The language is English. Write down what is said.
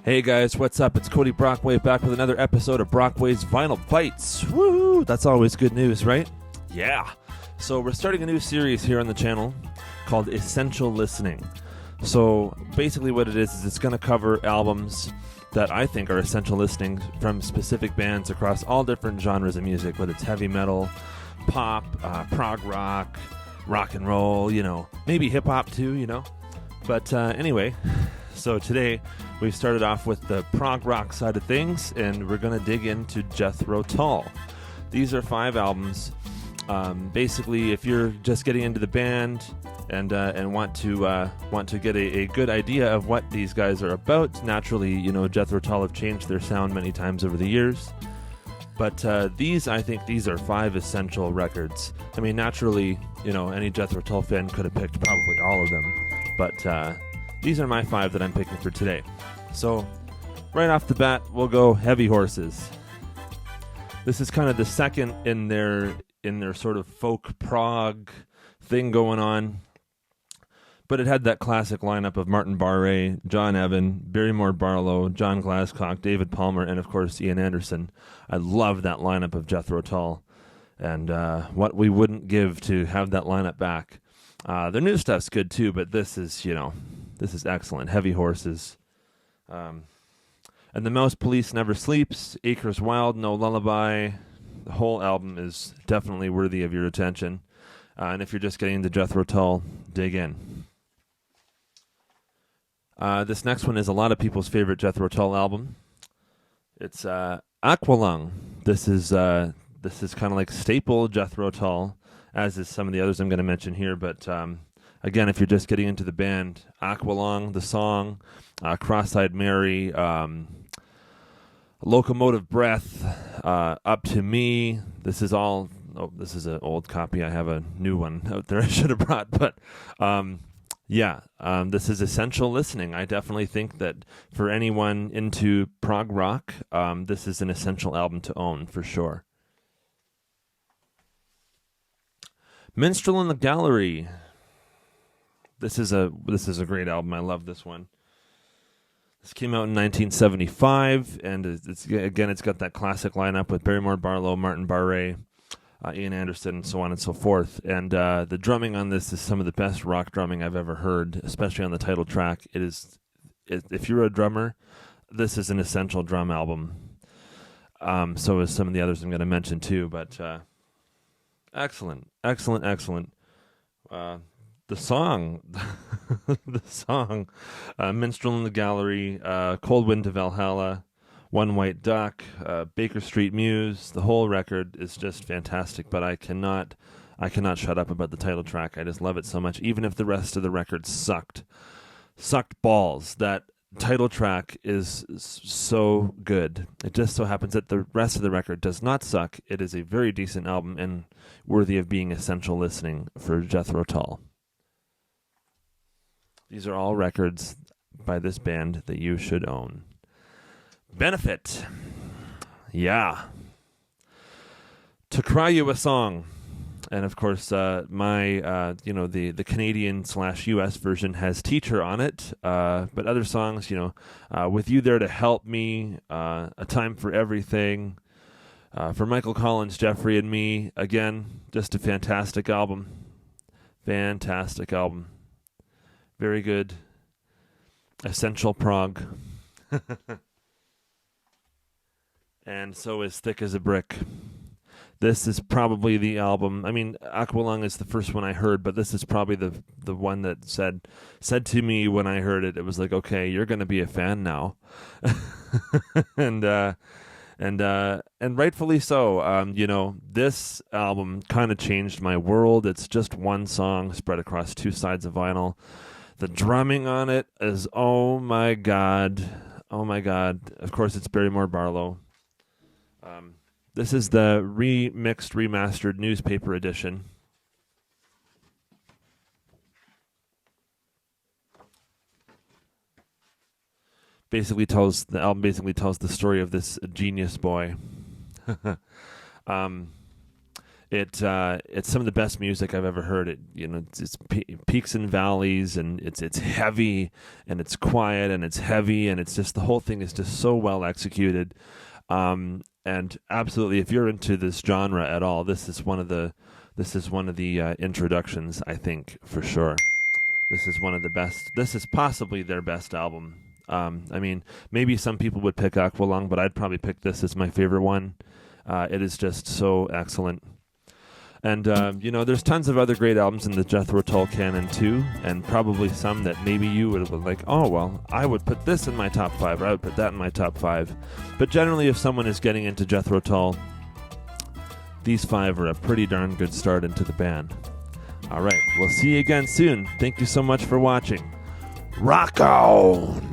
Hey guys, what's up? It's Cody Brockway back with another episode of Brockway's Vinyl Bytes. Woohoo! That's always good news, right? Yeah. So we're starting a new series here on the channel called Essential Listening. So basically what it is it's going to cover albums that I think are essential listening from specific bands across all different genres of music, whether it's heavy metal, pop, prog rock, rock and roll, maybe hip hop too, But anyway, so today we've started off with the prog rock side of things, and we're going to dig into Jethro Tull. These are 5 albums. Basically, if you're just getting into the band and want to get a good idea of what these guys are about, naturally, Jethro Tull have changed their sound many times over the years. But I think these are 5 essential records. I mean, naturally, any Jethro Tull fan could have picked probably all of them. But these are my 5 that I'm picking for today. So, right off the bat, we'll go Heavy Horses. This is kind of the second in their sort of folk prog thing going on. But it had that classic lineup of Martin Barre, John Evan, Barrymore Barlow, John Glasscock, David Palmer, and of course Ian Anderson. I love that lineup of Jethro Tull, and what we wouldn't give to have that lineup back. Their new stuff's good too, but this is excellent. Heavy Horses, and The Mouse Police Never Sleeps, Acres Wild, No Lullaby. The whole album is definitely worthy of your attention, and if you're just getting into Jethro Tull, dig in. This next one is a lot of people's favorite Jethro Tull album. It's Aqualung. This is kind of like staple Jethro Tull, as is some of the others I'm going to mention here. But again, if you're just getting into the band, Aqualung, the song, Cross-Eyed Mary, Locomotive Breath, Up to Me. This is all. Oh, this is an old copy. I have a new one out there I should have brought, but. This is essential listening. I definitely think that for anyone into prog rock, this is an essential album to own for sure. Minstrel in the Gallery. This is a great album. I love this one. This came out in 1975, and it's got that classic lineup with Barrymore Barlow, Martin Barre, Ian Anderson, and so on and so forth. And the drumming on this is some of the best rock drumming I've ever heard, especially on the title track. If you're a drummer, this is an essential drum album. So is some of the others I'm going to mention too. But excellent. The song, Minstrel in the Gallery, Cold Wind to Valhalla, One White Duck, Baker Street Muse. The whole record is just fantastic, but I cannot shut up about the title track. I just love it so much. Even if the rest of the record sucked balls, that title track is so good. It just so happens that the rest of the record does not suck. It is a very decent album and worthy of being essential listening for Jethro Tull. These are all records by this band that you should own. Benefit. Yeah. To Cry You a Song. And of course, the Canadian/US version has Teacher on it. But other songs, With You There to Help Me, A Time for Everything, for Michael Collins, Jeffrey and Me. Again, just a fantastic album. Very good. Essential prog. And so is Thick as a Brick. This is probably the album. I mean, Aqualung is the first one I heard, but this is probably the one that said to me when I heard it, it was like, okay, you're going to be a fan now. and rightfully so. This album kind of changed my world. It's just one song spread across 2 sides of vinyl. The drumming on it is, oh my God. Of course, it's Barrymore Barlow. This is the remastered newspaper edition. The album basically tells the story of this genius boy. It's some of the best music I've ever heard. It's peaks and valleys, and it's heavy, and it's quiet, and it's heavy, and it's just the whole thing is just so well executed. And absolutely, if you're into this genre at all, this is one of the introductions, I think, for sure. This is one of the best. This is possibly their best album. I mean, maybe some people would pick Aqualung, but I'd probably pick this as my favorite one. It is just so excellent. And, there's tons of other great albums in the Jethro Tull canon, too, and probably some that maybe you would have been like, oh, well, I would put this in my top 5, or I would put that in my top 5. But generally, if someone is getting into Jethro Tull, these 5 are a pretty darn good start into the band. All right, we'll see you again soon. Thank you so much for watching. Rock on!